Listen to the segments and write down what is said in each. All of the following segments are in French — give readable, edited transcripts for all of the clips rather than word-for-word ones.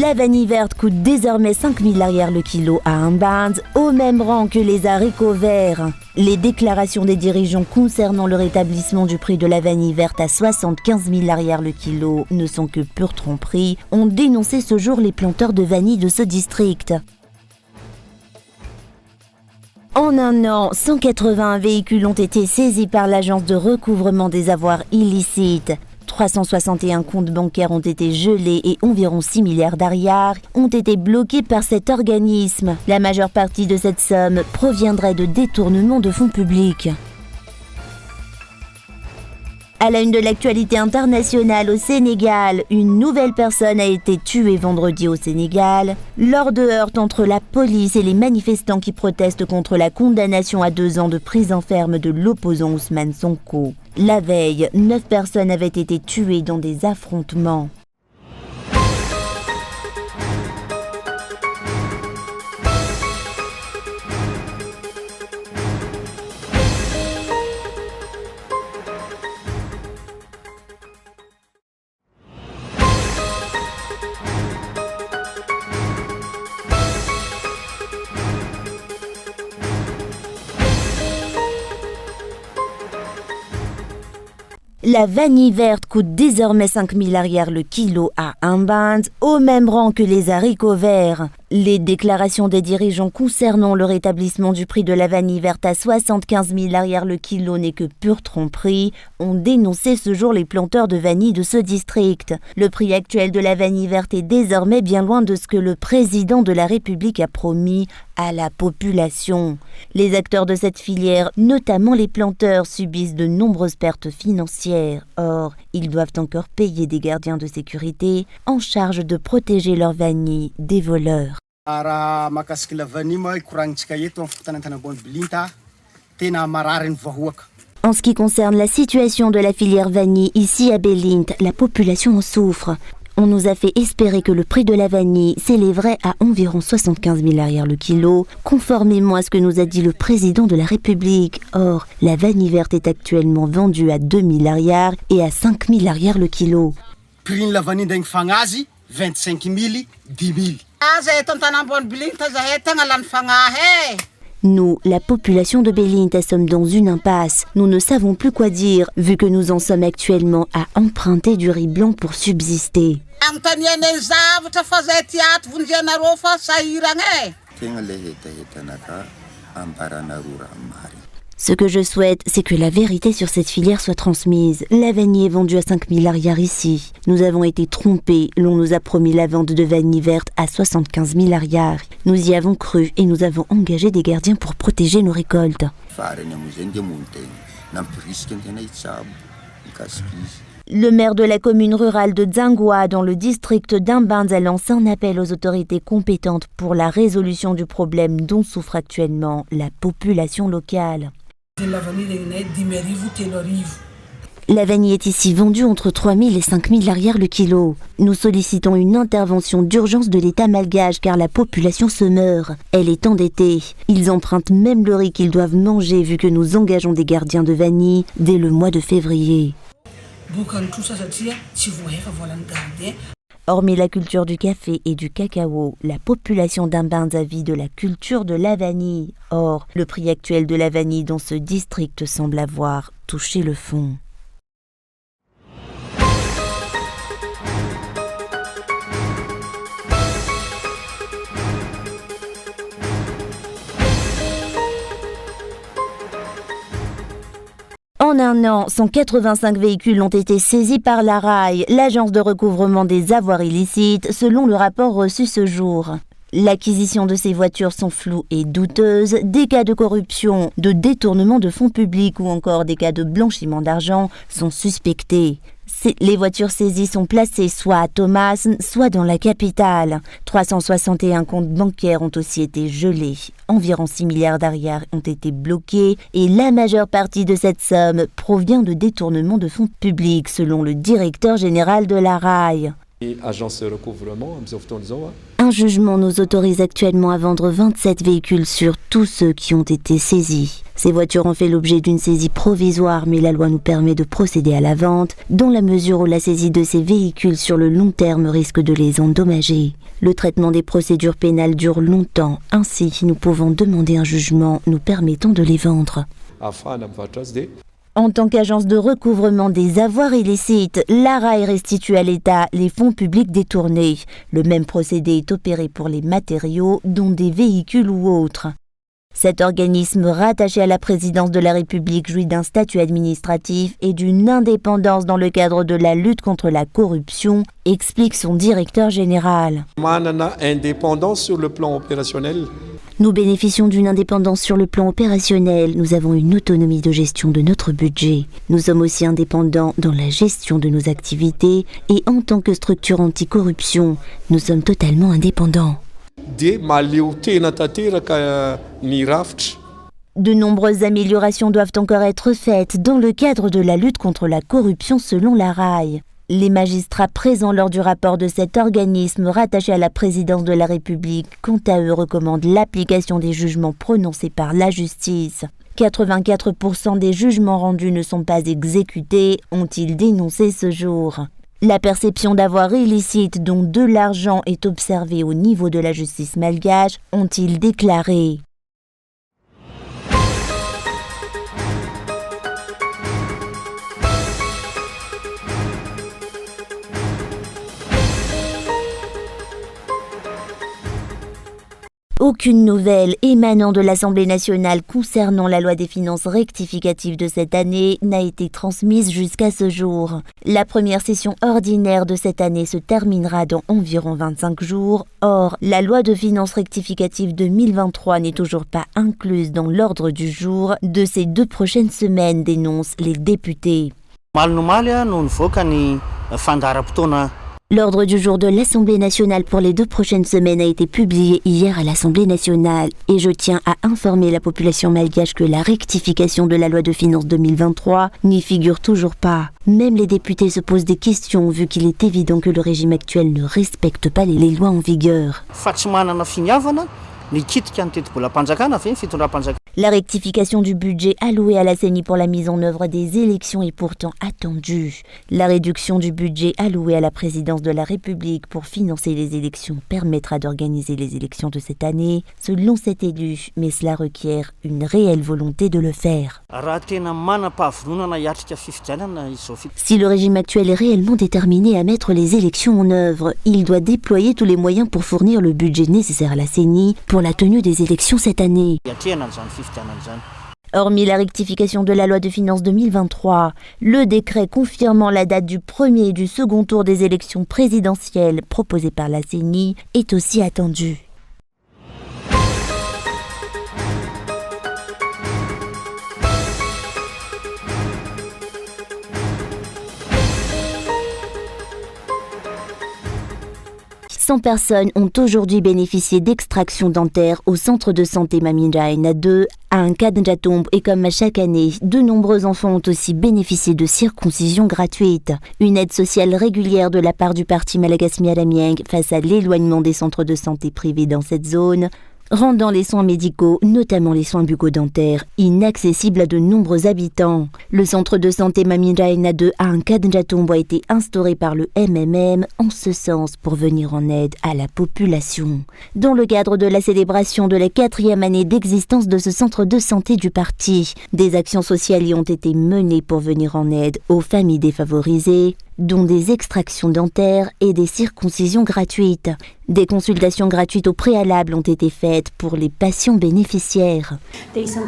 La vanille verte coûte désormais 5 000 arrière le kilo à Imbinds, au même rang que les haricots verts. Les déclarations des dirigeants concernant le rétablissement du prix de la vanille verte à 75 000 arrière le kilo ne sont que pure tromperie, ont dénoncé ce jour les planteurs de vanille de ce district. En un an, 181 véhicules ont été saisis par l'agence de recouvrement des avoirs illicites. 361 comptes bancaires ont été gelés et environ 6 milliards d'ariars ont été bloqués par cet organisme. La majeure partie de cette somme proviendrait de détournements de fonds publics. À la une de l'actualité internationale au Sénégal, une nouvelle personne a été tuée vendredi au Sénégal lors de heurts entre la police et les manifestants qui protestent contre la condamnation à 2 ans de prison ferme de l'opposant Ousmane Sonko. La veille, 9 personnes avaient été tuées dans des affrontements. La vanille verte coûte désormais 5 000 arrière le kilo à Imbinds, au même rang que les haricots verts. Les déclarations des dirigeants concernant le rétablissement du prix de la vanille verte à 75 000 arrière le kilo n'est que pure tromperie, ont dénoncé ce jour les planteurs de vanille de ce district. Le prix actuel de la vanille verte est désormais bien loin de ce que le président de la République a promis à la population. Les acteurs de cette filière, notamment les planteurs, subissent de nombreuses pertes financières. Or, ils doivent encore payer des gardiens de sécurité en charge de protéger leur vanille des voleurs. Raha mahakasiky la vanille moa ikoragnitsika eto amin'ny fokontany ambony Bilinta tena marary ny vahoaka. En ce qui concerne la situation de la filière vanille ici à Belint, la population en souffre. On nous a fait espérer que le prix de la vanille s'élèverait à environ 75 000 arrière le kilo, conformément à ce que nous a dit le président de la République. Or, la vanille verte est actuellement vendue à 2 000 arrière et à 5 000 arrière le kilo. Prix la vanille ndegny fagnazy 25 000, 10 000. Nous, la population de Belint, sommes dans une impasse. Nous ne savons plus quoi dire, vu que nous en sommes actuellement à emprunter du riz blanc pour subsister. Ce que je souhaite, c'est que la vérité sur cette filière soit transmise. La vanille est vendue à 5 000 arrière ici. Nous avons été trompés. L'on nous a promis la vente de vanille verte à 75 000 arrière. Nous y avons cru et nous avons engagé des gardiens pour protéger nos récoltes. Le maire de la commune rurale de Dzangwa, dans le district d'Imbinds, a lancé un appel aux autorités compétentes pour la résolution du problème dont souffre actuellement la population locale. La vanille est ici vendue entre 3 000 et 5 000 arrière le kilo. Nous sollicitons une intervention d'urgence de l'État malgache car la population se meurt. Elle est endettée. Ils empruntent même le riz qu'ils doivent manger vu que nous engageons des gardiens de vanille dès le mois de février. Hormis la culture du café et du cacao, la population d'Imbinds vit de la culture de la vanille. Or, le prix actuel de la vanille dans ce district semble avoir touché le fond. En un an, 185 véhicules ont été saisis par la RAI, l'agence de recouvrement des avoirs illicites, selon le rapport reçu ce jour. L'acquisition de ces voitures sont floues et douteuses, des cas de corruption, de détournement de fonds publics ou encore des cas de blanchiment d'argent sont suspectés. Les voitures saisies sont placées soit à Thomas, soit dans la capitale. 361 comptes bancaires ont aussi été gelés. Environ 6 milliards d'ariars ont été bloqués et la majeure partie de cette somme provient de détournement de fonds publics, selon le directeur général de la RAI. Un jugement nous autorise actuellement à vendre 27 véhicules sur tous ceux qui ont été saisis. Ces voitures ont fait l'objet d'une saisie provisoire, mais la loi nous permet de procéder à la vente, dans la mesure où la saisie de ces véhicules sur le long terme risque de les endommager. Le traitement des procédures pénales dure longtemps, ainsi nous pouvons demander un jugement nous permettant de les vendre. En tant qu'agence de recouvrement des avoirs illicites, l'ARAI restitue à l'État les fonds publics détournés. Le même procédé est opéré pour les matériaux, dont des véhicules ou autres. Cet organisme rattaché à la présidence de la République jouit d'un statut administratif et d'une indépendance dans le cadre de la lutte contre la corruption, explique son directeur général. Indépendance sur le plan opérationnel. Nous bénéficions d'une indépendance sur le plan opérationnel. Nous avons une autonomie de gestion de notre budget. Nous sommes aussi indépendants dans la gestion de nos activités et en tant que structure anticorruption, nous sommes totalement indépendants. De nombreuses améliorations doivent encore être faites dans le cadre de la lutte contre la corruption selon l'ARAI. Les magistrats présents lors du rapport de cet organisme rattaché à la présidence de la République, quant à eux, recommandent l'application des jugements prononcés par la justice. 84% des jugements rendus ne sont pas exécutés, ont-ils dénoncé ce jour. La perception d'avoirs illicites dont de l'argent est observée au niveau de la justice malgache, ont-ils déclaré. Aucune nouvelle émanant de l'Assemblée nationale concernant la loi des finances rectificatives de cette année n'a été transmise jusqu'à ce jour. La première session ordinaire de cette année se terminera dans environ 25 jours. Or, la loi de finances rectificative 2023 n'est toujours pas incluse dans l'ordre du jour de ces 2 prochaines semaines, dénoncent les députés. L'ordre du jour de l'Assemblée nationale pour les 2 prochaines semaines a été publié hier à l'Assemblée nationale et je tiens à informer la population malgache que la rectification de la loi de finances 2023 n'y figure toujours pas. Même les députés se posent des questions vu qu'il est évident que le régime actuel ne respecte pas les lois en vigueur. La rectification du budget alloué à la CENI pour la mise en œuvre des élections est pourtant attendue. La réduction du budget alloué à la présidence de la République pour financer les élections permettra d'organiser les élections de cette année, selon cet élu, mais cela requiert une réelle volonté de le faire. Si le régime actuel est réellement déterminé à mettre les élections en œuvre, il doit déployer tous les moyens pour fournir le budget nécessaire à la CENI pour la tenue des élections cette année. Hormis la rectification de la loi de finances 2023, le décret confirmant la date du premier et du second tour des élections présidentielles proposé par la CENI est aussi attendu. Cent personnes ont aujourd'hui bénéficié d'extraction dentaire au centre de santé Maminjaina 2 à un cas d'Njatombe et comme à chaque année, de nombreux enfants ont aussi bénéficié de circoncision gratuite. Une aide sociale régulière de la part du parti Malagas Mialamieng face à l'éloignement des centres de santé privés dans cette zone, rendant les soins médicaux, notamment les soins bucco-dentaires, inaccessibles à de nombreux habitants. Le centre de santé Maminjaina 2 à un cas d'Njatombe a été instauré par le MMM en ce sens pour venir en aide à la population. Dans le cadre de la célébration de la 4e année d'existence de ce centre de santé du parti, des actions sociales y ont été menées pour venir en aide aux familles défavorisées, dont des extractions dentaires et des circoncisions gratuites. Des consultations gratuites au préalable ont été faites pour les patients bénéficiaires. Des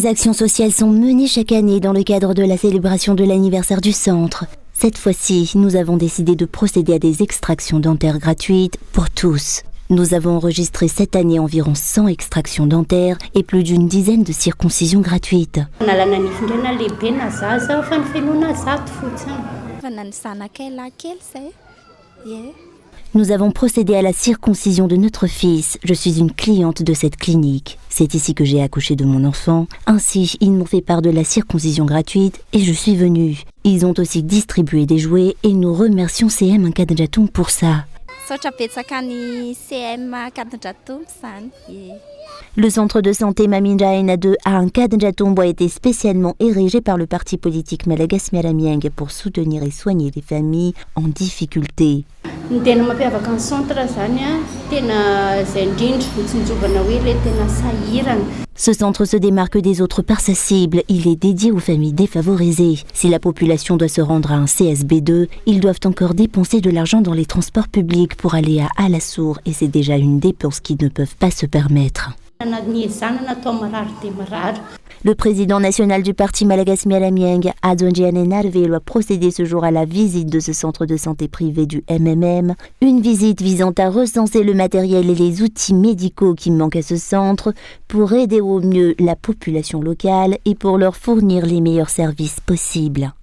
actions sociales sont menées chaque année dans le cadre de la célébration de l'anniversaire du centre. Cette fois-ci, nous avons décidé de procéder à des extractions dentaires gratuites pour tous. Nous avons enregistré cette année environ 100 extractions dentaires et plus d'une dizaine de circoncisions gratuites. Nous avons procédé à la circoncision de notre fils. Je suis une cliente de cette clinique. C'est ici que j'ai accouché de mon enfant. Ainsi, ils m'ont fait part de la circoncision gratuite et je suis venue. Ils ont aussi distribué des jouets et nous remercions CM Nkadjaton pour ça. Le centre de santé Mamindraina 2 à Ankadanjatombo a été spécialement érigé par le parti politique Malagasy Miaramianga pour soutenir et soigner les familles en difficulté. Ce centre se démarque des autres par sa cible. Il est dédié aux familles défavorisées. Si la population doit se rendre à un CSB2, ils doivent encore dépenser de l'argent dans les transports publics pour aller à Alassour et c'est déjà une dépense qu'ils ne peuvent pas se permettre. Le président national du parti Malagasy Miaramianga, Adonjiane Narvelo, a procédé ce jour à la visite de ce centre de santé privé du MMM. Une visite visant à recenser le matériel et les outils médicaux qui manquent à ce centre pour aider au mieux la population locale et pour leur fournir les meilleurs services possibles.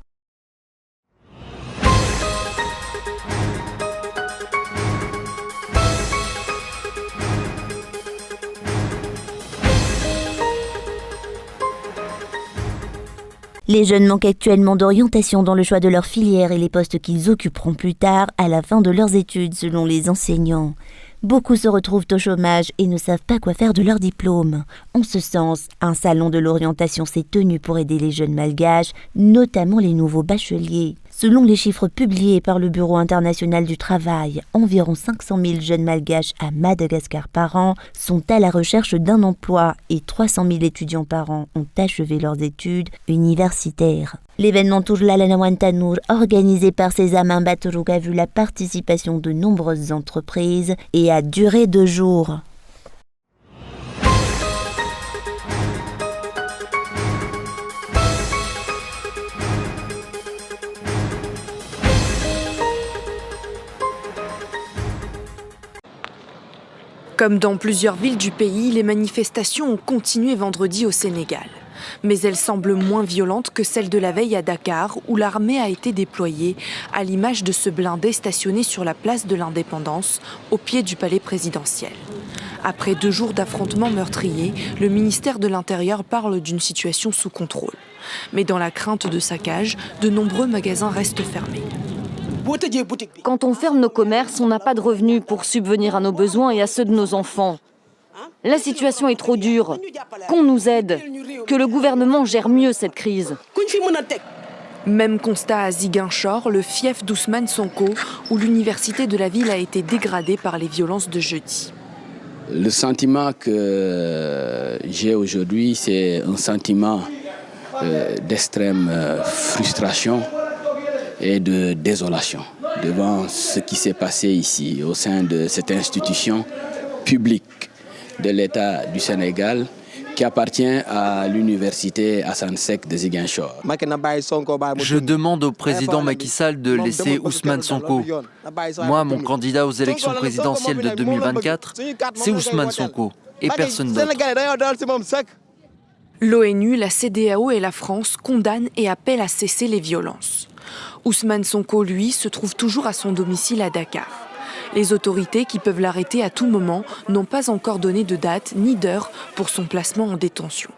Les jeunes manquent actuellement d'orientation dans le choix de leur filière et les postes qu'ils occuperont plus tard à la fin de leurs études selon les enseignants. Beaucoup se retrouvent au chômage et ne savent pas quoi faire de leur diplôme. En ce sens, un salon de l'orientation s'est tenu pour aider les jeunes malgaches, notamment les nouveaux bacheliers. Selon les chiffres publiés par le Bureau international du travail, environ 500 000 jeunes malgaches à Madagascar par an sont à la recherche d'un emploi et 300 000 étudiants par an ont achevé leurs études universitaires. L'événement Tourlalanawantanur, organisé par Sésame Mbaturuk, a vu la participation de nombreuses entreprises et a duré 2 jours. Comme dans plusieurs villes du pays, les manifestations ont continué vendredi au Sénégal. Mais elles semblent moins violentes que celles de la veille à Dakar, où l'armée a été déployée, à l'image de ce blindé stationné sur la place de l'Indépendance, au pied du palais présidentiel. Après 2 jours d'affrontements meurtriers, le ministère de l'Intérieur parle d'une situation sous contrôle. Mais dans la crainte de saccage, de nombreux magasins restent fermés. Quand on ferme nos commerces, on n'a pas de revenus pour subvenir à nos besoins et à ceux de nos enfants. La situation est trop dure. Qu'on nous aide, que le gouvernement gère mieux cette crise. Même constat à Ziguinchor, le fief d'Ousmane Sonko, où l'université de la ville a été dégradée par les violences de jeudi. Le sentiment que j'ai aujourd'hui, c'est un sentiment d'extrême frustration et de désolation devant ce qui s'est passé ici au sein de cette institution publique de l'État du Sénégal qui appartient à l'université Assane Seck de Ziguinchor. Je demande au président Macky Sall de laisser Ousmane Sonko. Moi, mon candidat aux élections présidentielles de 2024, c'est Ousmane Sonko et personne d'autre. L'ONU, la CEDEAO et la France condamnent et appellent à cesser les violences. Ousmane Sonko, lui, se trouve toujours à son domicile à Dakar. Les autorités, qui peuvent l'arrêter à tout moment, n'ont pas encore donné de date ni d'heure pour son placement en détention.